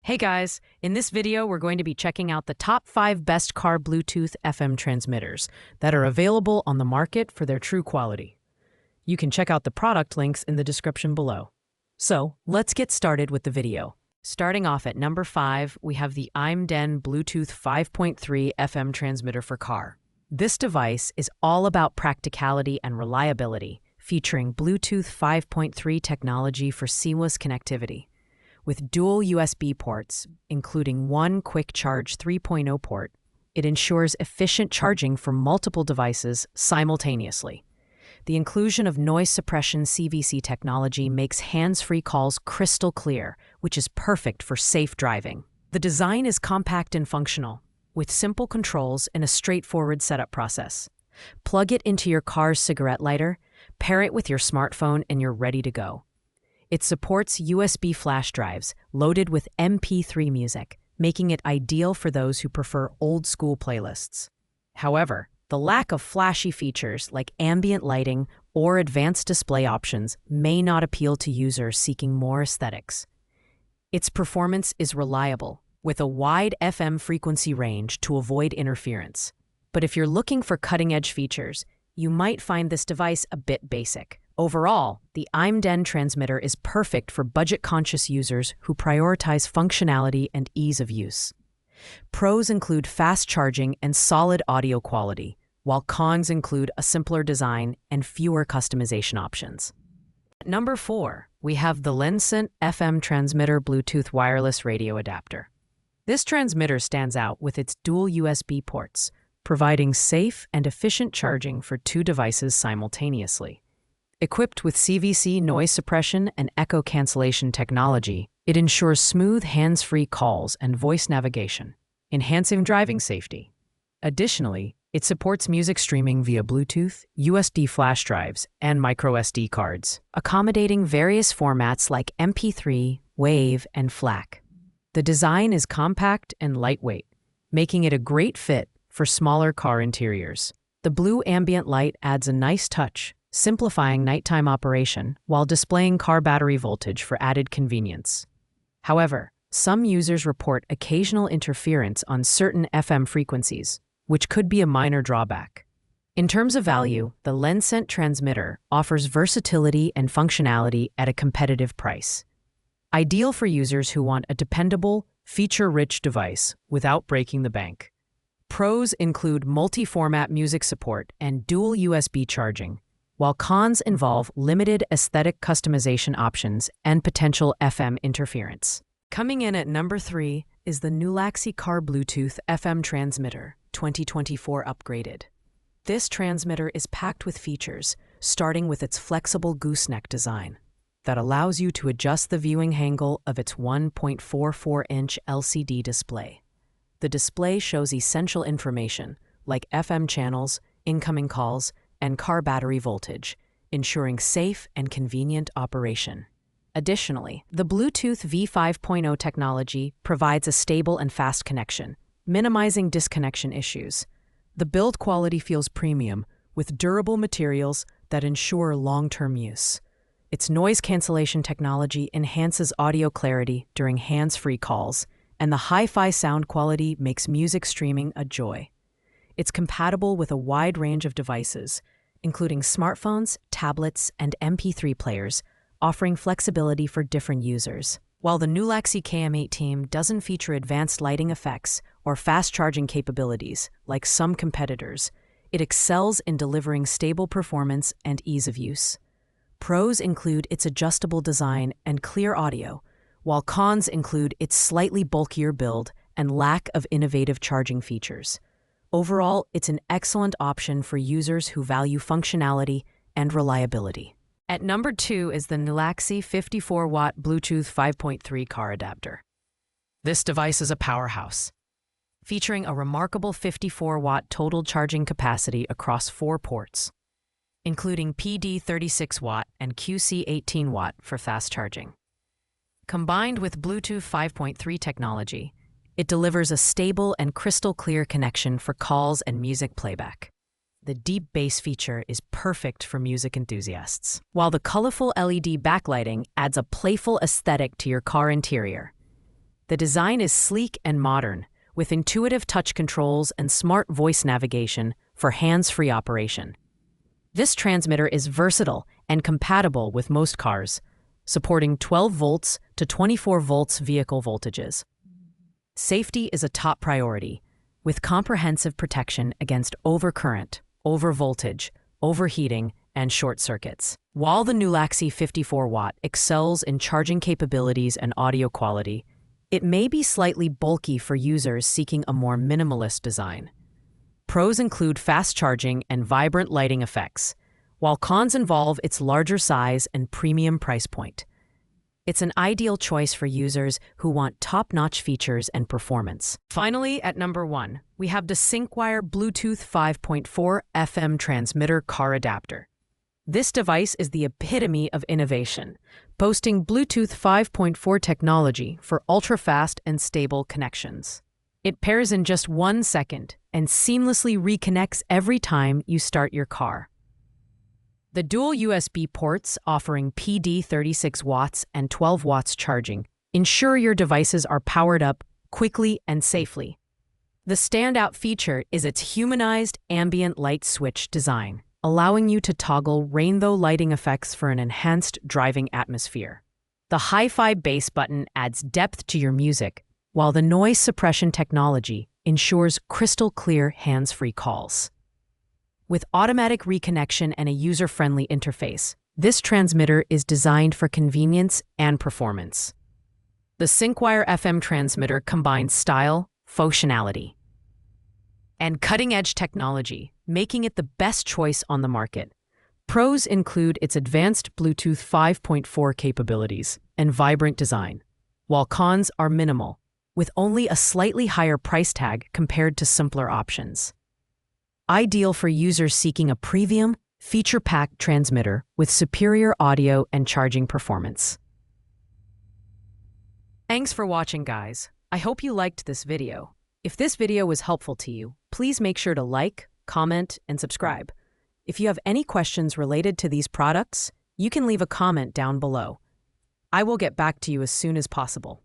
Hey guys, in this video we're going to be checking out the top 5 best car Bluetooth FM transmitters that are available on the market for their true quality. You can check out the product links in the description below. So, let's get started with the video. Starting off at number 5, we have the IMDEN Bluetooth 5.3 FM transmitter for car. This device is all about practicality and reliability, featuring Bluetooth 5.3 technology for seamless connectivity. With dual USB ports, including one Quick Charge 3.0 port, it ensures efficient charging for multiple devices simultaneously. The inclusion of noise suppression CVC technology makes hands-free calls crystal clear, which is perfect for safe driving. The design is compact and functional, with simple controls and a straightforward setup process. Plug it into your car's cigarette lighter, pair it with your smartphone, and you're ready to go. It supports USB flash drives loaded with MP3 music, making it ideal for those who prefer old-school playlists. However, the lack of flashy features like ambient lighting or advanced display options may not appeal to users seeking more aesthetics. Its performance is reliable, with a wide FM frequency range to avoid interference. But if you're looking for cutting-edge features, you might find this device a bit basic. Overall, the IMDEN transmitter is perfect for budget-conscious users who prioritize functionality and ease of use. Pros include fast charging and solid audio quality, while cons include a simpler design and fewer customization options. At number 4, we have the lenct FM transmitter Bluetooth wireless radio adapter. This transmitter stands out with its dual USB ports, providing safe and efficient charging for two devices simultaneously. Equipped with CVC noise suppression and echo cancellation technology, it ensures smooth hands-free calls and voice navigation, enhancing driving safety. Additionally, it supports music streaming via Bluetooth, USB flash drives, and microSD cards, accommodating various formats like MP3, WAV, and FLAC. The design is compact and lightweight, making it a great fit for smaller car interiors. The blue ambient light adds a nice touch, simplifying nighttime operation while displaying car battery voltage for added convenience. However, some users report occasional interference on certain FM frequencies, which could be a minor drawback. In terms of value, the lenct transmitter offers versatility and functionality at a competitive price. Ideal for users who want a dependable, feature-rich device without breaking the bank. Pros include multi-format music support and dual USB charging, while cons involve limited aesthetic customization options and potential FM interference. Coming in at number 3 is the nulaxy Car Bluetooth FM Transmitter 2024 Upgraded. This transmitter is packed with features, starting with its flexible gooseneck design that allows you to adjust the viewing angle of its 1.44-inch LCD display. The display shows essential information like FM channels, incoming calls, and car battery voltage, ensuring safe and convenient operation. Additionally, the Bluetooth V5.0 technology provides a stable and fast connection, minimizing disconnection issues. The build quality feels premium, with durable materials that ensure long-term use. Its noise cancellation technology enhances audio clarity during hands-free calls, and the hi-fi sound quality makes music streaming a joy. It's compatible with a wide range of devices, including smartphones, tablets, and MP3 players, offering flexibility for different users. While the nulaxy KM18 doesn't feature advanced lighting effects or fast charging capabilities like some competitors, it excels in delivering stable performance and ease of use. Pros include its adjustable design and clear audio, while cons include its slightly bulkier build and lack of innovative charging features. Overall, it's an excellent option for users who value functionality and reliability. At number 2 is the nulaxy 54-watt Bluetooth 5.3 car adapter. This device is a powerhouse, featuring a remarkable 54-watt total charging capacity across 4 ports, including PD 36-watt and QC 18-watt for fast charging. Combined with Bluetooth 5.3 technology, it delivers a stable and crystal-clear connection for calls and music playback. The deep bass feature is perfect for music enthusiasts, while the colorful LED backlighting adds a playful aesthetic to your car interior. The design is sleek and modern, with intuitive touch controls and smart voice navigation for hands-free operation. This transmitter is versatile and compatible with most cars, supporting 12 volts to 24 volts vehicle voltages. Safety is a top priority, with comprehensive protection against overcurrent, overvoltage, overheating, and short circuits. While the nulaxy 54-watt excels in charging capabilities and audio quality, it may be slightly bulky for users seeking a more minimalist design. Pros include fast charging and vibrant lighting effects, while cons involve its larger size and premium price point. It's an ideal choice for users who want top-notch features and performance. Finally, at number 1, we have the syncwire Bluetooth 5.4 FM transmitter car adapter. This device is the epitome of innovation, boasting Bluetooth 5.4 technology for ultra-fast and stable connections. It pairs in just 1 second and seamlessly reconnects every time you start your car. The dual USB ports offering PD 36 watts and 12 watts charging ensure your devices are powered up quickly and safely. The standout feature is its humanized ambient light switch design, allowing you to toggle rainbow lighting effects for an enhanced driving atmosphere. The hi-fi bass button adds depth to your music, while the noise suppression technology ensures crystal clear hands-free calls. With automatic reconnection and a user-friendly interface, this transmitter is designed for convenience and performance. The syncwire FM transmitter combines style, functionality, and cutting-edge technology, making it the best choice on the market. Pros include its advanced Bluetooth 5.4 capabilities and vibrant design, while cons are minimal, with only a slightly higher price tag compared to simpler options. Ideal for users seeking a premium, feature-packed transmitter with superior audio and charging performance. Thanks for watching, guys. I hope you liked this video. If this video was helpful to you, please make sure to like, comment, and subscribe. If you have any questions related to these products, you can leave a comment down below. I will get back to you as soon as possible.